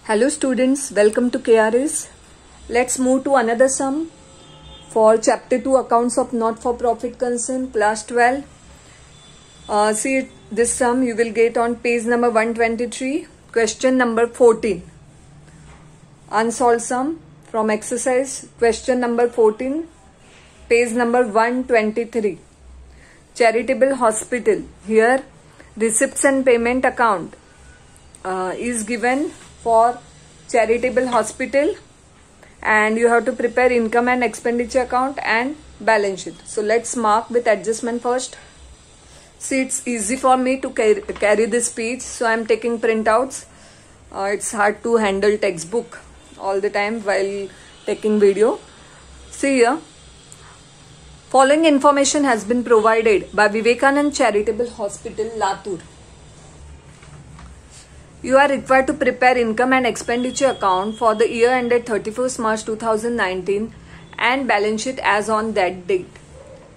Hello students, welcome to KRS. Let's move to another sum for chapter 2 accounts of not-for-profit concern class 12. See this sum you will get on page number 123, question number 14. Unsolved sum from exercise question number 14, page number 123. Charitable hospital. Here receipts and payment account is given for charitable hospital, and you have to prepare income and expenditure account and balance sheet. So let's mark with adjustment first. See, it's easy for me to carry this page, so I'm taking printouts. It's hard to handle textbook all the time while taking video. See here, following information has been provided by Vivekanand Charitable Hospital, Latur. You are required to prepare income and expenditure account for the year ended 31st March 2019 and balance sheet as on that date.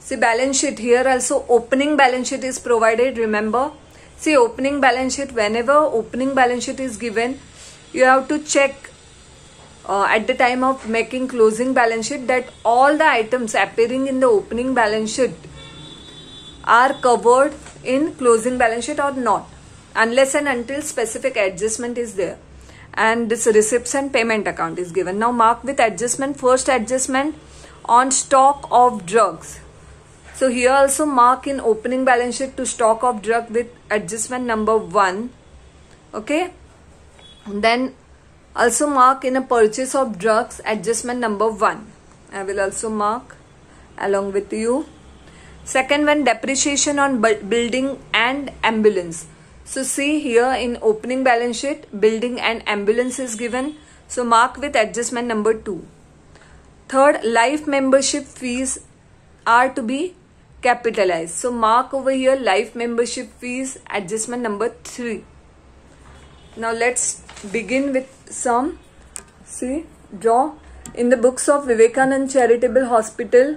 See, balance sheet here also opening balance sheet is provided, remember. See, opening balance sheet, whenever opening balance sheet is given, you have to check at the time of making closing balance sheet that all the items appearing in the opening balance sheet are covered in closing balance sheet or not, unless and until specific adjustment is there. And this receipts and payment account is given. Now mark with adjustment. First adjustment on stock of drugs. So here also mark in opening balance sheet to stock of drug with adjustment number 1. Okay. And then also mark in a purchase of drugs adjustment number 1. I will also mark along with you. Second one, depreciation on building and ambulance. So see here in opening balance sheet, building and ambulance is given. So mark with adjustment number 2. Third, life membership fees are to be capitalized. So mark over here life membership fees adjustment number 3. Now let's begin with some. See, draw in the books of Vivekanand Charitable Hospital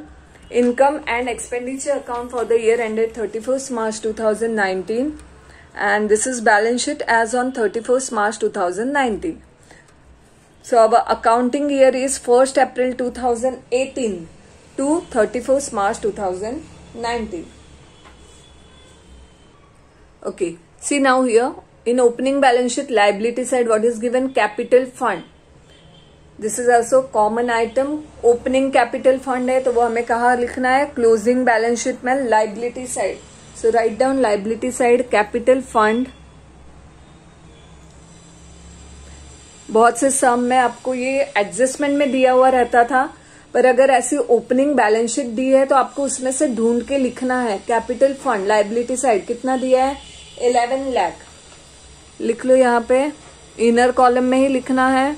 income and expenditure account for the year ended 31st March 2019. And this is balance sheet as on 31st March 2019. So our accounting year is 1st April 2018 to 31st March 2019. Okay. See now here in opening balance sheet liability side what is given? Capital fund. This is also common item. Opening capital fund है तो वो हमें कहाँ लिखना है? Closing balance sheet में liability side. So write down liability side capital fund. बहुत से सम में आपको ये एडजस्टमेंट में दिया हुआ रहता था, पर अगर ऐसी ओपनिंग बैलेंस शीट दी है तो आपको उसमें से ढूंढ के लिखना है. कैपिटल फंड लाइबिलिटी साइड कितना दिया है? 11 लाख. लिख लो यहाँ पे, इनर कॉलम में ही लिखना है.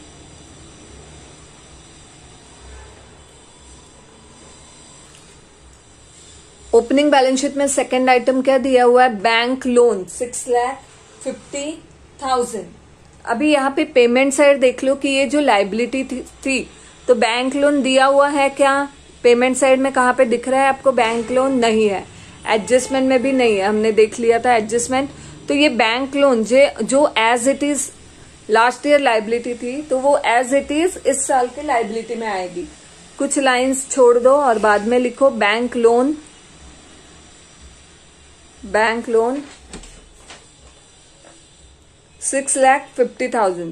ओपनिंग बैलेंस शीट में सेकेंड आइटम क्या दिया हुआ है? Bank loan 6,50,000. अभी यहाँ पे पेमेंट साइड देख लो कि ये जो लाइबिलिटी थी तो बैंक लोन दिया हुआ है क्या? पेमेंट साइड में कहाँ पे दिख रहा है आपको? बैंक लोन नहीं है. एडजस्टमेंट में भी नहीं है, हमने देख लिया था एडजस्टमेंट. तो ये बैंक लोन जो as it is last year liability थी तो वो एज इट इज इस साल की लाइबिलिटी में आएगी. कुछ लाइन्स छोड़ दो और बाद में लिखो बैंक लोन. Bank loan 6,50,000.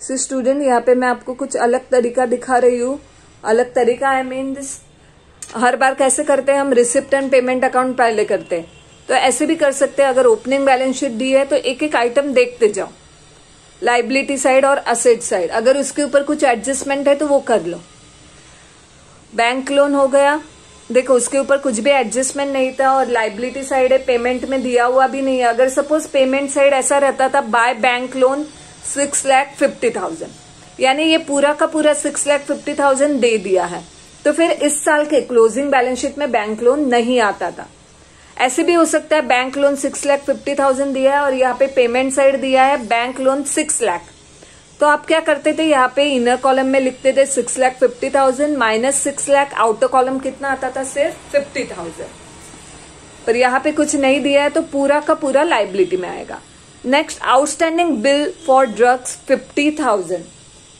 सी स्टूडेंट, यहाँ पे मैं आपको कुछ अलग तरीका दिखा रही हूँ. अलग तरीका आई मीन दिस, हर बार कैसे करते हैं हम? रिसिप्ट एंड पेमेंट अकाउंट पहले करते हैं, तो ऐसे भी कर सकते हैं. अगर ओपनिंग बैलेंस शीट दी है तो एक एक आइटम देखते जाओ, लाइबिलिटी साइड और असेट साइड. अगर उसके ऊपर कुछ एडजस्टमेंट है तो वो कर लो. बैंक लोन हो गया, देखो उसके ऊपर कुछ भी एडजस्टमेंट नहीं था और लाइबिलिटी साइड है, पेमेंट में दिया हुआ भी नहीं है. अगर सपोज पेमेंट साइड ऐसा रहता था बाय बैंक लोन 6,50,000, यानी ये पूरा का पूरा 6,50,000 दे दिया है, तो फिर इस साल के क्लोजिंग बैलेंस शीट में बैंक लोन नहीं आता था. ऐसे भी हो सकता है बैंक लोन 6,50,000 दिया है और यहाँ पे पेमेंट साइड दिया है बैंक लोन 6 लाख. तो आप क्या करते थे? यहाँ पे इनर कॉलम में लिखते थे 6,50,000 माइनस 6 लाख. आउटर कॉलम कितना आता था? सिर्फ 50,000. पर यहाँ पे कुछ नहीं दिया है तो पूरा का पूरा लाइबिलिटी में आएगा. Next outstanding bill for drugs 50,000.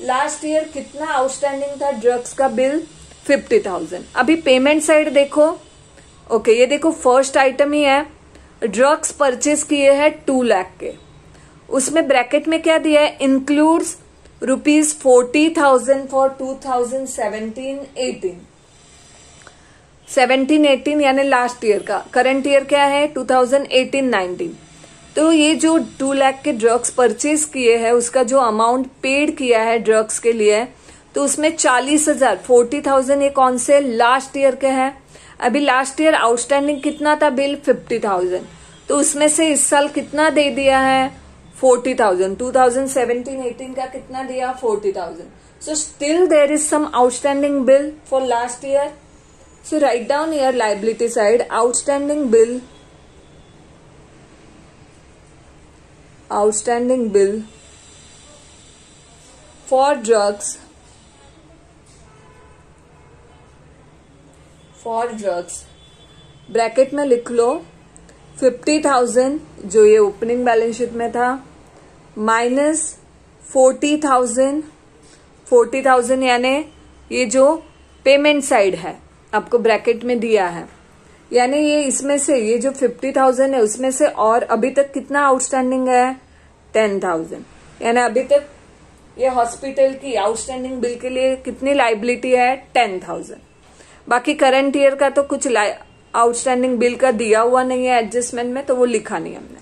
Last year कितना आउटस्टैंडिंग था ड्रग्स का बिल? 50,000. अभी पेमेंट साइड देखो. ओके, ये देखो फर्स्ट आइटम ही है, ड्रग्स परचेज किए हैं 2 लाख के. उसमें ब्रैकेट में क्या दिया है? Includes ₹40,000 for 2017-18. 17-18 यानी लास्ट ईयर का. करंट ईयर क्या है? 2018-19. तो ये जो 2 लाख के ड्रग्स परचेज किए हैं उसका जो अमाउंट पेड किया है ड्रग्स के लिए, तो उसमें 40,000 40,000 ये कौन से? लास्ट ईयर के हैं. अभी लास्ट ईयर आउटस्टैंडिंग कितना था बिल? 50,000. तो उसमें से इस साल कितना दे दिया है? 40,000. 2017-18 का कितना दिया? 40,000. So still there is some outstanding bill for last year. So write down here liability side, outstanding bill for drugs bracket में लिख लो 50,000 जो ये ओपनिंग बैलेंस शीट में था, माइनस 40,000 यानी ये जो पेमेंट साइड है आपको ब्रैकेट में दिया है, यानी ये इसमें से ये जो 50,000 है उसमें से और अभी तक कितना आउटस्टैंडिंग है? 10,000. यानी अभी तक ये हॉस्पिटल की आउटस्टैंडिंग बिल के लिए कितनी लाइबिलिटी है? 10,000. बाकी करंट ईयर का तो कुछ आउटस्टैंडिंग बिल का दिया हुआ नहीं है एडजस्टमेंट में, तो वो लिखा नहीं हमने.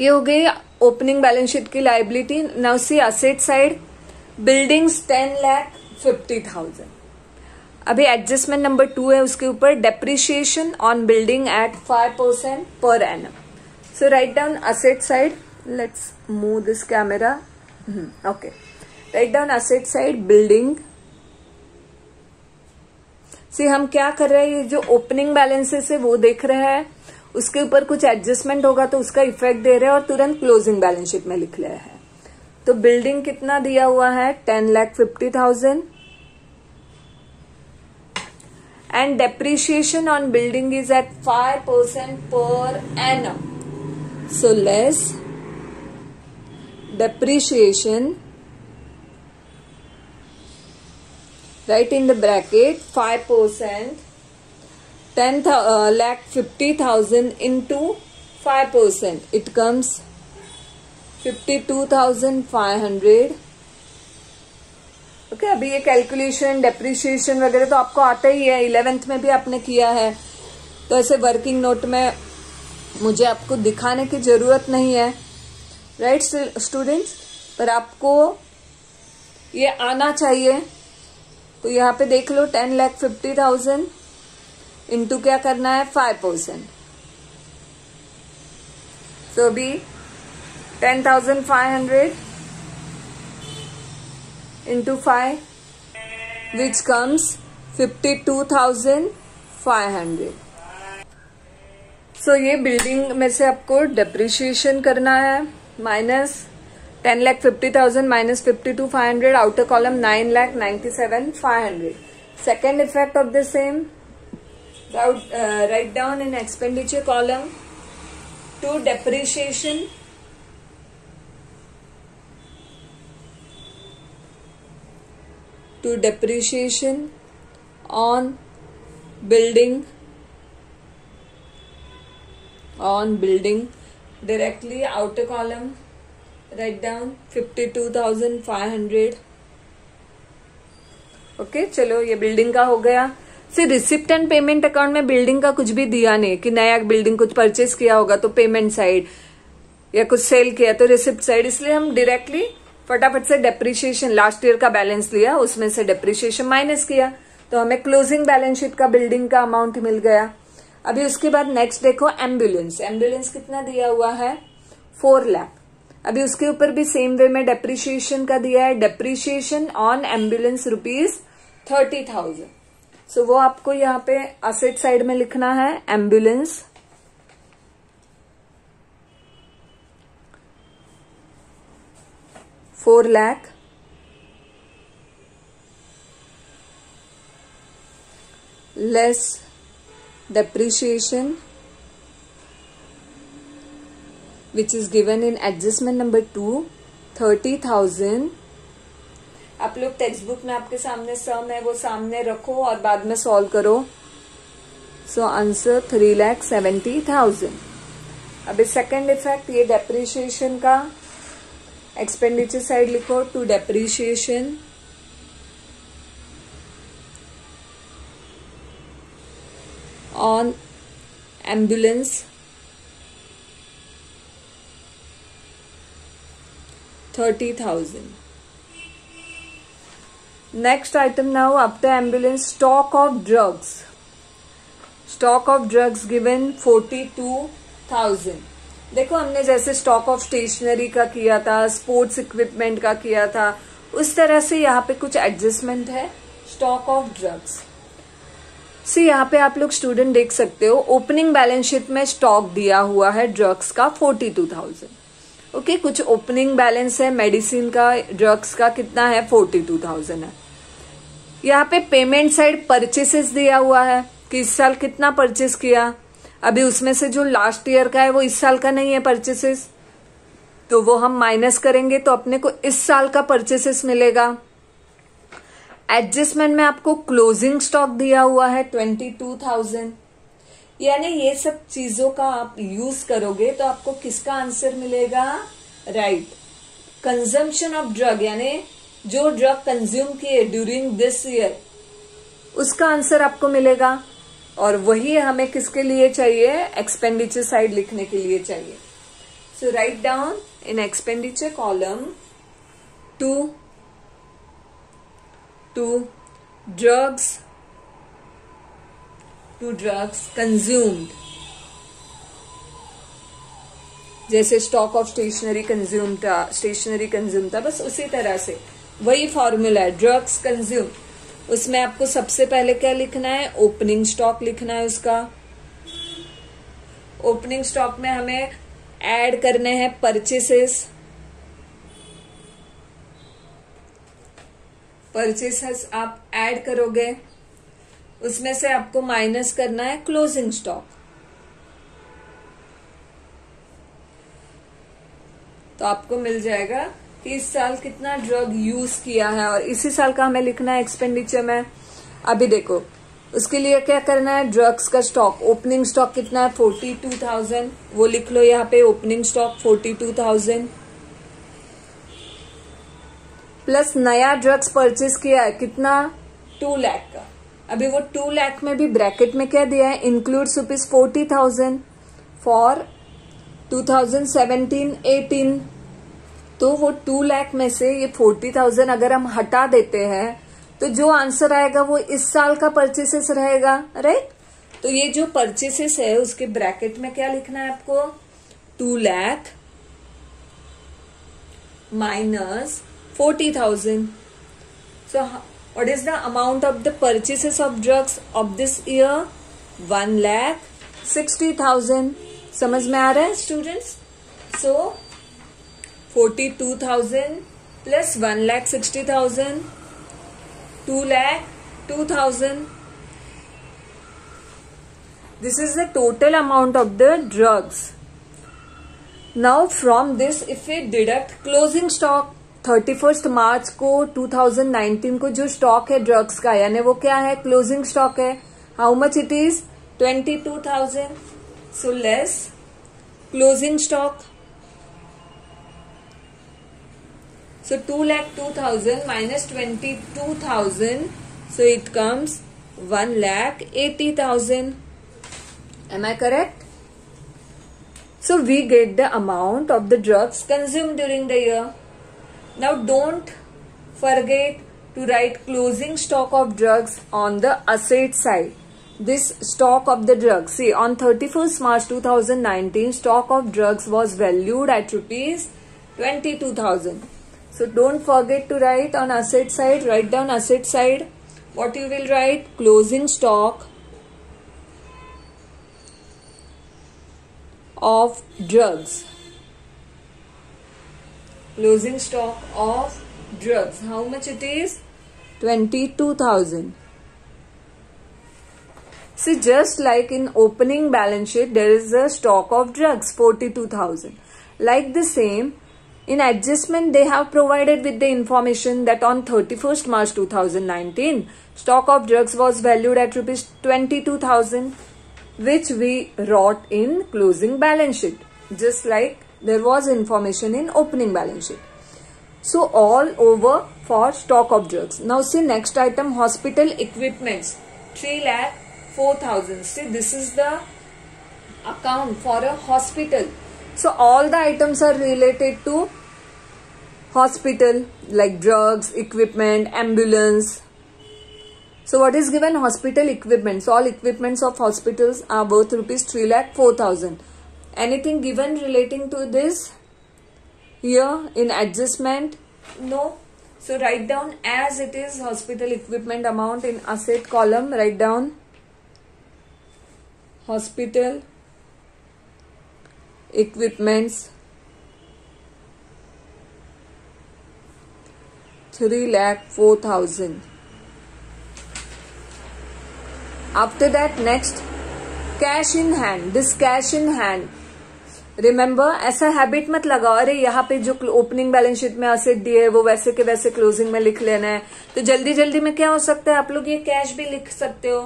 ये हो गई ओपनिंग बैलेंस शीट की liability. Now see asset side, buildings 10,50,000. अभी एडजस्टमेंट नंबर 2 है, उसके ऊपर depreciation on building at 5% per annum. So write down asset side. Let's move this camera. Okay, write down asset side building. See हम क्या कर रहे हैं, ये जो ओपनिंग बैलेंसेस है वो देख रहे हैं, उसके ऊपर कुछ एडजस्टमेंट होगा तो उसका इफेक्ट दे रहे हैं और तुरंत क्लोजिंग बैलेंस शीट में लिख रहे हैं. तो बिल्डिंग कितना दिया हुआ है? 10,50,000. And depreciation on building is at 5% per annum. So less depreciation, right in the bracket 5%, 10,50,000 into 5%. It comes 52,500. Okay, अभी ये कैलकुलेशन डेप्रिसिएशन वगैरह तो आपको आता ही है, 11th में भी आपने किया है, तो ऐसे वर्किंग नोट में मुझे आपको दिखाने की जरूरत नहीं है, राइट स्टूडेंट्स, पर आपको ये आना चाहिए. तो यहाँ पे देख लो 10,50,000 इंटू क्या करना है? 5%. तो अभी 10,500 into 5 which comes 52,500. So ये बिल्डिंग में से आपको डेप्रिसिएशन करना है, minus 10,50,000 minus 52,500, outer column 9,97,500. Second effect of the same, right down in expenditure column to depreciation on building directly outer column, write down 52,500. Okay, चलो ये बिल्डिंग का हो गया. फिर रिसिप्ट एंड पेमेंट अकाउंट में बिल्डिंग का कुछ भी दिया नहीं कि नया बिल्डिंग कुछ परचेज किया होगा तो पेमेंट साइड, या कुछ सेल किया तो रिसिप्ट साइड, इसलिए हम डायरेक्टली फटाफट से डेप्रिसिएशन लास्ट ईयर का बैलेंस लिया, उसमें से डेप्रिसिएशन माइनस किया, तो हमें क्लोजिंग बैलेंस शीट का बिल्डिंग का अमाउंट मिल गया. अभी उसके बाद नेक्स्ट देखो एम्बुलेंस कितना दिया हुआ है? 4 लाख. अभी उसके ऊपर भी सेम वे में डेप्रिसिएशन का दिया है, डेप्रिसिएशन ऑन एम्बुलेंस ₹30,000. सो वो आपको यहाँ पे असेट साइड में लिखना है. Ambulance 4 lakh less depreciation which is given in adjustment number 2, 30,000. आप लोग टेक्स्ट बुक में आपके सामने सम है वो सामने रखो और बाद में सॉल्व करो. So answer 3,70,000. अभी सेकेंड इफेक्ट, ये डेप्रिशिएशन का एक्सपेंडिचर साइड लिखो. To depreciation on ambulance 30,000. Next item now, after ambulance, stock of drugs. Stock of drugs given 42,000. देखो हमने जैसे स्टॉक ऑफ स्टेशनरी का किया था, स्पोर्ट्स इक्विपमेंट का किया था, उस तरह से यहाँ पे कुछ एडजस्टमेंट है. Stock of drugs. सी यहाँ पे आप लोग स्टूडेंट देख सकते हो, ओपनिंग बैलेंस शीट में स्टॉक दिया हुआ है ड्रग्स का 42,000. ओके, कुछ ओपनिंग बैलेंस है मेडिसिन का, ड्रग्स का कितना है 42,000 है. यहाँ पे पेमेंट साइड परचेसेस दिया हुआ है कि इस साल कितना परचेस किया. अभी उसमें से जो लास्ट ईयर का है वो इस साल का नहीं है परचेसेस, तो वो हम माइनस करेंगे तो अपने को इस साल का परचेसेस मिलेगा. एडजस्टमेंट में आपको क्लोजिंग स्टॉक दिया हुआ है 22,000. यानी ये सब चीजों का आप यूज करोगे तो आपको किसका आंसर मिलेगा? राइट. कंजम्पशन ऑफ ड्रग, यानी जो ड्रग कंज्यूम किए ड्यूरिंग दिस ईयर, उसका आंसर आपको मिलेगा. और वही हमें किसके लिए चाहिए? एक्सपेंडिचर साइड लिखने के लिए चाहिए. So write down in expenditure column to drugs consumed. जैसे स्टॉक ऑफ स्टेशनरी कंज्यूम था, बस उसी तरह से वही फॉर्मूला है. ड्रग्स कंज्यूम, उसमें आपको सबसे पहले क्या लिखना है? ओपनिंग स्टॉक लिखना है उसका. ओपनिंग स्टॉक में हमें ऐड करने हैं परचेसेस. आप ऐड करोगे, उसमें से आपको माइनस करना है क्लोजिंग स्टॉक. तो आपको मिल जाएगा कि इस साल कितना ड्रग यूज किया है और इसी साल का हमें लिखना है एक्सपेंडिचर में. अभी देखो उसके लिए क्या करना है? ड्रग्स का स्टॉक, ओपनिंग स्टॉक कितना है? 42,000. वो लिख लो यहाँ पे, ओपनिंग स्टॉक 42,000 प्लस नया ड्रग्स परचेज किया है कितना? 2 लाख का. अभी वो 2 लाख में भी ब्रैकेट में क्या दिया है? Include rupees 40,000 for 2017-18. तो वो 2 लाख में से ये 40,000 अगर हम हटा देते हैं तो जो आंसर आएगा वो इस साल का परचेसेस रहेगा. राइट. तो ये जो परचेसेस है उसके ब्रैकेट में क्या लिखना है आपको? 2 lakh minus 40,000. So what is the amount of the purchases of drugs of this year? 1,60,000. समझ में आ रहा है students? So 42,000 plus 1,60,000, 2,02,000. This is the total amount of the drugs. Now from this if we deduct closing stock, 31st मार्च को 2019 को जो stock है drugs का, यानी वो क्या है? क्लोजिंग स्टॉक है. How much it is? 22,000. So less closing stock. So 2,02,000 minus 22,000, so it comes 1,80,000. Am I correct? So we get the amount of the drugs consumed during the year. Now don't forget to write closing stock of drugs on the asset side. This stock of the drugs. See, on 31st March 2019, stock of drugs was valued at rupees 22,000. So don't forget to write on asset side. Write down asset side. What you will write? Closing stock of drugs. Closing stock of drugs. How much it is? 22,000. See, just like in opening balance sheet, there is a stock of drugs 42,000. Like the same, in adjustment, they have provided with the information that on 31st March 2019, stock of drugs was valued at rupees 22,000, which we wrote in closing balance sheet, just like there was information in opening balance sheet. So all over for stock of drugs. Now see next item, hospital equipments, 3,04,000. See, this is the account for a hospital. So all the items are related to hospital, like drugs, equipment, ambulance. So what is given? Hospital equipments. All equipments of hospitals are worth rupees 3,04,000. Anything given relating to this here in adjustment? No. So write down as it is, hospital equipment amount in asset column. Write down hospital equipments 3,04,000. After that, next, cash in hand. This cash in hand, remember, ऐसा habit मत लगाओ अरे यहाँ पे जो opening balance sheet में asset दिए है वो वैसे के वैसे क्लोजिंग में लिख लेना है. तो जल्दी जल्दी में क्या हो सकता है, आप लोग ये कैश भी लिख सकते हो.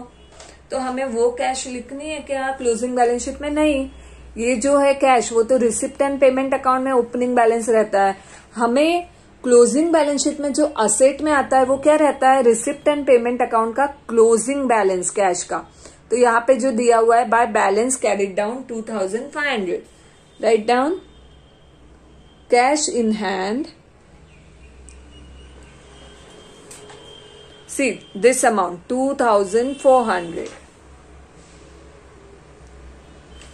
तो हमें वो कैश लिखनी है क्या क्लोजिंग बैलेंस शीट में? नहीं, ये जो है कैश वो तो रिसिप्ट एंड पेमेंट अकाउंट में ओपनिंग बैलेंस रहता है. हमें क्लोजिंग बैलेंस शीट में जो असेट में आता है वो क्या रहता है? रिसिप्ट एंड पेमेंट अकाउंट का क्लोजिंग बैलेंस कैश का. तो यहाँ पे जो दिया हुआ है, by balance carried down 2,500. Write down cash in hand. See this amount 2,400.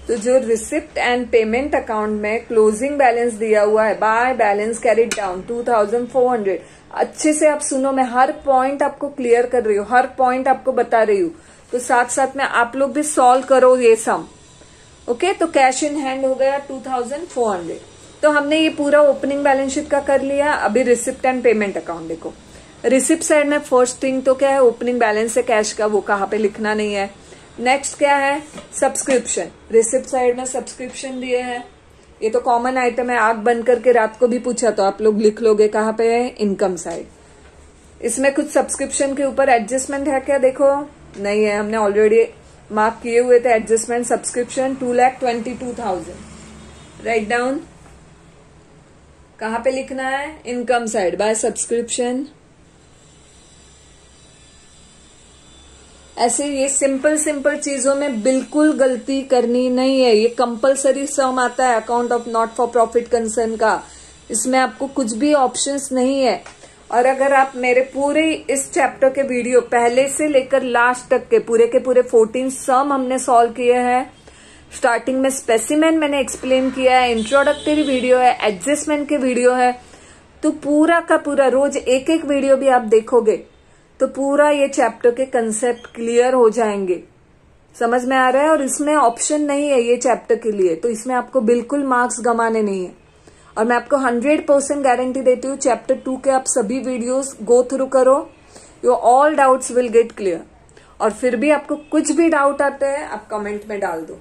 तो जो रिसिप्ट एंड पेमेंट अकाउंट में क्लोजिंग बैलेंस दिया हुआ है, बाय बैलेंस कैरिड डाउन 2,400. अच्छे से आप सुनो, मैं हर पॉइंट आपको क्लियर कर रही हूँ, हर पॉइंट आपको बता रही हूँ. तो साथ साथ में आप लोग भी सॉल्व करो ये सम. ओके, तो कैश इन हैंड हो गया 2,400. तो हमने ये पूरा ओपनिंग बैलेंस शीट का कर लिया. अभी रिसिप्ट एंड पेमेंट अकाउंट देखो. रिसिप्ट साइड में फर्स्ट थिंग तो क्या है, ओपनिंग बैलेंस है कैश का, वो कहाँ पे लिखना नहीं है. नेक्स्ट क्या है, सब्सक्रिप्शन. रिसिप्ट साइड में सब्सक्रिप्शन दिए हैं, ये तो कॉमन आइटम है. आंख बंद करके रात को भी पूछा तो आप लोग लिख लोगे कहाँ पे है, इनकम साइड. इसमें कुछ सब्सक्रिप्शन के ऊपर एडजस्टमेंट है क्या? देखो नहीं है, हमने ऑलरेडी मार्क किए हुए थे एडजस्टमेंट. सब्सक्रिप्शन 2,22,000. Write down. कहां पे लिखना है? Income side by subscription. ऐसे ये सिंपल सिंपल चीजों में बिल्कुल गलती करनी नहीं है. ये कंपलसरी सम आता है account of not for profit concern का. इसमें आपको कुछ भी ऑप्शंस नहीं है. और अगर आप मेरे पूरे इस चैप्टर के वीडियो पहले से लेकर लास्ट तक के पूरे 14 सम हमने सॉल्व किए हैं. स्टार्टिंग में स्पेसिमेन मैंने एक्सप्लेन किया है, इंट्रोडक्टरी वीडियो है, एडजस्टमेंट के वीडियो है. तो पूरा का पूरा रोज एक एक वीडियो भी आप देखोगे तो पूरा ये चैप्टर के कंसेप्ट क्लियर हो जाएंगे. समझ में आ रहा है? और इसमें ऑप्शन नहीं है ये चैप्टर के लिए, तो इसमें आपको बिल्कुल मार्क्स गंवाने नहीं है. और मैं आपको 100% गारंटी देती हूँ, चैप्टर 2 के आप सभी वीडियोस गो थ्रू करो, your all doubts will get clear. और फिर भी आपको कुछ भी डाउट आता है आप कमेंट में डाल दो.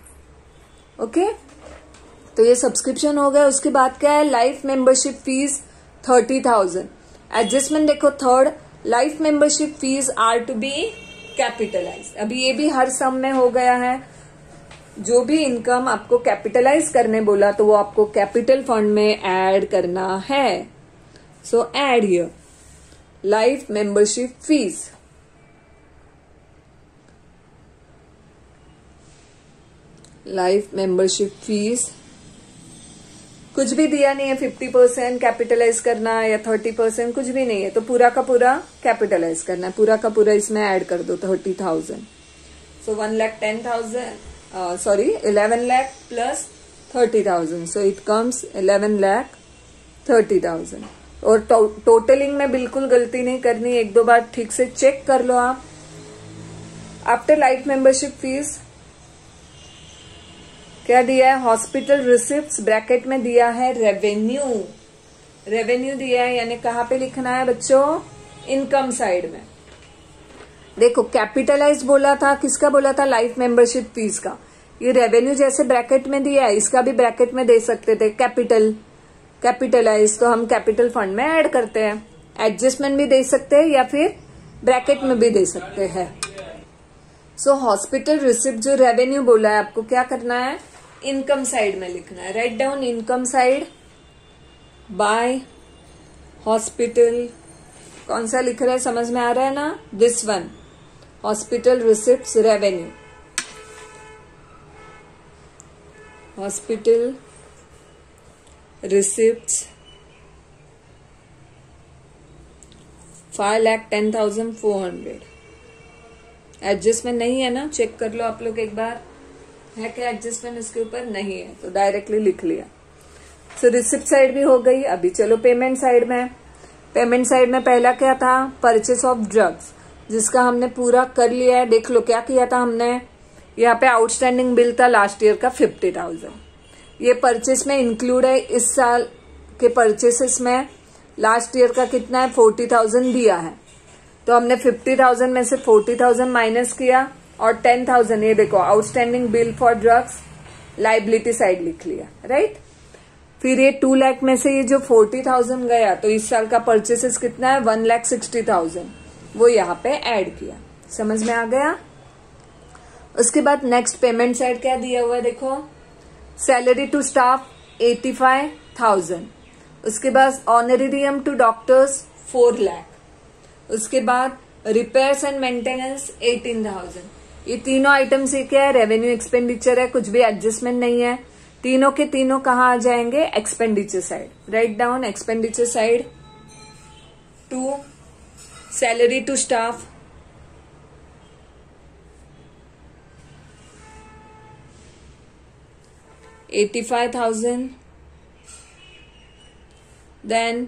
ओके, तो ये सब्सक्रिप्शन हो गया. उसके बाद क्या है, लाइफ मेंबरशिप फीस 30,000. एडजस्टमेंट देखो, third, life membership fees are to be capitalise. अभी ये भी हर सम में हो गया है. जो भी इनकम आपको कैपिटलाइज करने बोला तो वो आपको कैपिटल फंड में ऐड करना है. सो add here life membership fees. Life membership fees कुछ भी दिया नहीं है. 50% कैपिटलाइज करना है या 30%, कुछ भी नहीं है. तो पूरा का पूरा कैपिटलाइज करना है, पूरा का पूरा इसमें ऐड कर दो 30,000. सो 11 lakh plus 30,000. So it comes 11,30,000. और टोटलिंग में बिल्कुल गलती नहीं करनी, एक दो बार ठीक से चेक कर लो आप. आफ्टर लाइफ मेंबरशिप फीस क्या दिया है, हॉस्पिटल रिसिप्ट्स ब्रैकेट में दिया है रेवेन्यू. रेवेन्यू दिया है, यानी कहाँ पे लिखना है बच्चों, इनकम साइड में. देखो कैपिटलाइज बोला था, किसका बोला था, लाइफ मेंबरशिप फीस का. ये रेवेन्यू जैसे ब्रैकेट में दिया है, इसका भी ब्रैकेट में दे सकते थे। कैपिटलाइज तो हम कैपिटल फंड में ऐड करते हैं। एडजस्टमेंट भी दे सकते हैं या फिर ब्रैकेट में भी दे सकते हैं। सो हॉस्पिटल रिसिप्ट जो रेवेन्यू बोला है, आपको क्या करना है, इनकम साइड में लिखना है। Write down income side by hospital. कौन सा लिख रहा है, समझ में आ रहा है ना, this one, hospital receipts revenue. Hospital receipts 5,10,400। Adjustment नहीं है ना, चेक कर लो आप लोग एक बार, है क्या एडजस्टमेंट इसके ऊपर, नहीं है तो डायरेक्टली लिख लिया। सो रिसिप्ट साइड भी हो गई। अभी चलो पेमेंट साइड में। पेमेंट साइड में पहला क्या था, परचेस ऑफ ड्रग्स, जिसका हमने पूरा कर लिया है। देख लो क्या किया था हमने, यहाँ पे आउटस्टैंडिंग बिल था लास्ट ईयर का 50,000। ये परचेस में इंक्लूड है। इस साल के परचेसेस में लास्ट ईयर का कितना है, 40,000 दिया है, तो हमने 50,000 में से 40,000 माइनस किया और 10,000 ये देखो outstanding bill for drugs liability side लिख लिया। राइट, फिर ये 2 लाख में से ये जो 40,000 गया, तो इस साल का परचेसेस कितना है, 1,60,000, वो यहाँ पे ऐड किया। समझ में आ गया। उसके बाद नेक्स्ट पेमेंट साइड क्या दिया हुआ है, देखो सैलरी टू स्टाफ 85,000। उसके बाद ऑनरेरियम टू डॉक्टर्स 4 लाख। उसके बाद रिपेयर्स एंड मेंटेनेंस 18,000। ये तीनों आइटम्स ये क्या है, रेवेन्यू एक्सपेंडिचर है, कुछ भी एडजस्टमेंट नहीं है। तीनों के तीनों कहाँ आ जाएंगे, expenditure side. Write down expenditure side to salary to staff 85,000, then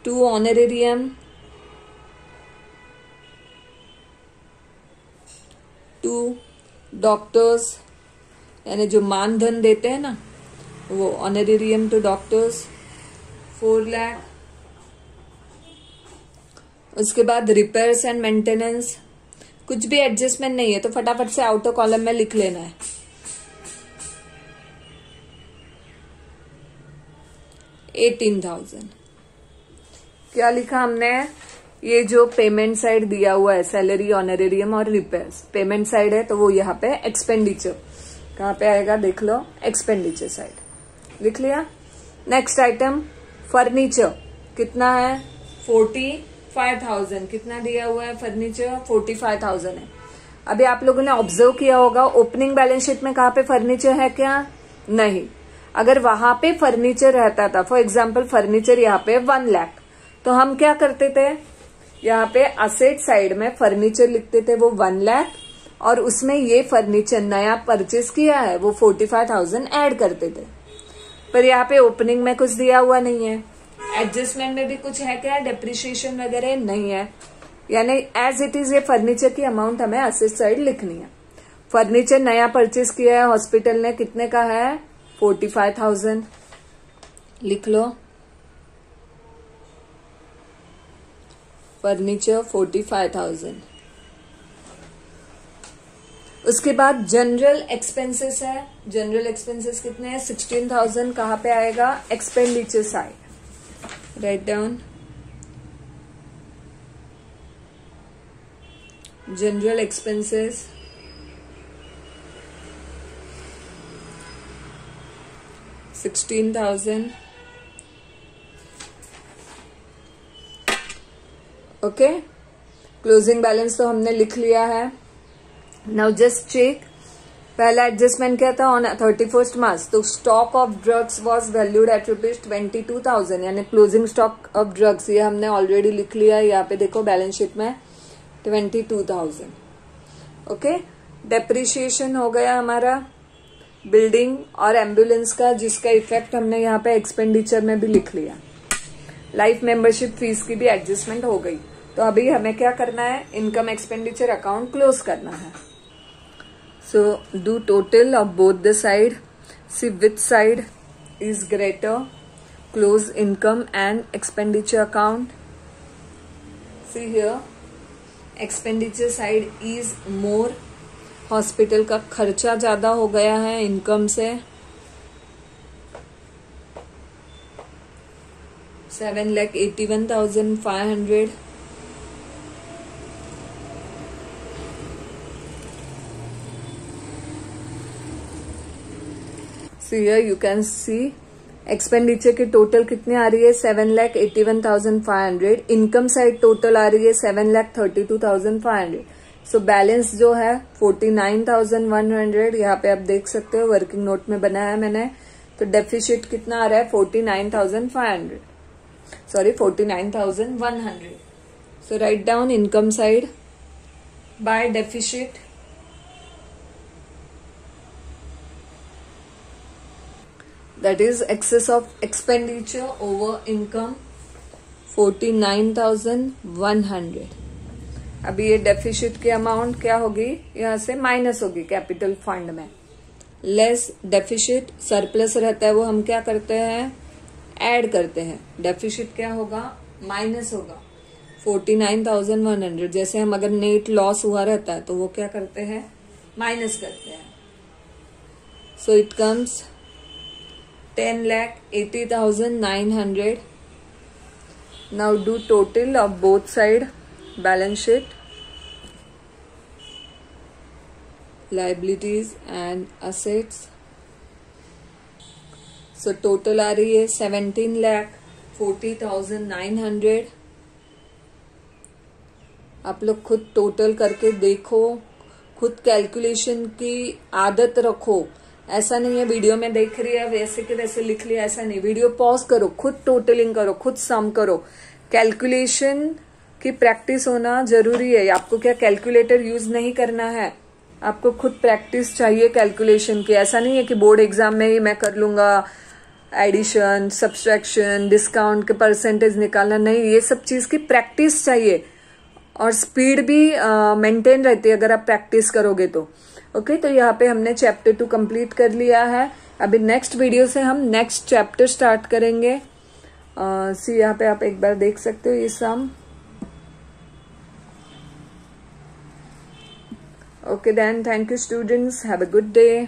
to honorarium to doctors, यानी जो मानधन देते हैं ना, वो ऑनरेरियम टू डॉक्टर्स 4 लाख। उसके बाद रिपेयर्स एंड मेंटेनेंस, कुछ भी एडजस्टमेंट नहीं है तो फटाफट से आउटर कॉलम में लिख लेना है, 18,000। क्या लिखा हमने, ये जो पेमेंट साइड दिया हुआ है, सैलरी ऑनरेरियम और रिपेयर्स, पेमेंट साइड है तो वो यहाँ पे एक्सपेंडिचर कहाँ पे आएगा, देख लो एक्सपेंडिचर साइड लिख लिया। नेक्स्ट आइटम फर्नीचर कितना है, 45,000। कितना दिया हुआ है फर्नीचर, 45,000 है। अभी आप लोगों ने ऑब्जर्व किया होगा ओपनिंग बैलेंस शीट में कहाँ पे फर्नीचर है क्या, नहीं। अगर वहां पे फर्नीचर रहता था, फॉर एग्जाम्पल फर्नीचर यहाँ पे 1 लाख, तो हम क्या करते थे, यहाँ पे असेट साइड में फर्नीचर लिखते थे वो 1 लाख, और उसमें ये फर्नीचर नया परचेस किया है वो 45,000 ऐड करते थे। पर यहाँ पे ओपनिंग में कुछ दिया हुआ नहीं है, एडजस्टमेंट में भी कुछ है क्या, डेप्रिसिएशन वगैरह नहीं है, यानी एज इट इज ये फर्नीचर की अमाउंट हमें असेट साइड लिखनी है। फर्नीचर नया परचेस किया है हॉस्पिटल ने, कितने का है, 45,000 लिख लो। फर्नीचर 45,000। उसके बाद जनरल एक्सपेंसेस है, जनरल एक्सपेंसेस कितने हैं, 16,000। कहाँ पे आएगा, expenditure side. Write down general expenses 16,000। Okay, closing balance तो हमने लिख लिया है। नाउ जस्ट चेक, पहला एडजस्टमेंट क्या था, ऑन 31 मार्च तो stock of drugs was valued at ₹22,000, यानी क्लोजिंग स्टॉक ऑफ ड्रग्स, ये हमने ऑलरेडी लिख लिया है। यहाँ पे देखो बैलेंस शीट में 22,000। ओके, डेप्रिसिएशन हो गया हमारा बिल्डिंग और एम्बुलेंस का, जिसका इफेक्ट हमने यहाँ पे एक्सपेंडिचर में भी लिख लिया। लाइफ मेंबरशिप फीस की भी एडजस्टमेंट हो गई। तो अभी हमें क्या करना है, इनकम एक्सपेंडिचर अकाउंट क्लोज करना है। So do total of both the side, see which side is greater, close income and expenditure account. See here, expenditure side is more, hospital का खर्चा ज्यादा हो गया है इनकम से। 7,81,500। So here you can see expenditure की total कितनी आ रही है 7,81,500। इनकम साइड टोटल आ रही है 7,32,500। सो बैलेंस जो है 49,100। यहाँ पे आप देख सकते हो वर्किंग नोट में बनाया मैंने। तो डेफिसिट कितना आ रहा है 49,500, sorry 49,100। So write down income side by deficit. That is excess of expenditure over income 49,100। अभी ये डेफिसिट की अमाउंट क्या होगी, यहाँ से माइनस होगी कैपिटल फंड में। लेस डेफिसिट सरप्लस रहता है वो हम क्या करते हैं, ऐड करते हैं। डेफिसिट क्या होगा, माइनस होगा 49,100। जैसे हम अगर नेट लॉस हुआ रहता है तो वो क्या करते हैं, माइनस करते हैं। So it comes 10,80,900। Now do total of both side balance sheet, liabilities and assets। So total आ रही है 17,40,900। आप लोग खुद टोटल करके देखो, खुद कैलकुलेशन की आदत रखो। ऐसा नहीं है वीडियो में देख रही है वैसे के वैसे लिख लिया, ऐसा नहीं। वीडियो पॉज करो, खुद टोटलिंग करो, खुद सम करो। कैलकुलेशन की प्रैक्टिस होना जरूरी है। आपको क्या कैलकुलेटर यूज नहीं करना है, आपको खुद प्रैक्टिस चाहिए कैलकुलेशन की। ऐसा नहीं है कि बोर्ड एग्जाम में ही मैं कर लूंगा एडिशन, सब्सट्रैक्शन, डिस्काउंट के परसेंटेज निकालना, नहीं। ये सब चीज की प्रैक्टिस चाहिए और स्पीड भी मेंटेन रहती है अगर आप प्रैक्टिस करोगे तो। ओके, तो यहाँ पे हमने चैप्टर 2 कंप्लीट कर लिया है। अभी नेक्स्ट वीडियो से हम नेक्स्ट चैप्टर स्टार्ट करेंगे। सी यहाँ पे आप एक बार देख सकते हो ये sum. Okay then, thank you students, have a good day.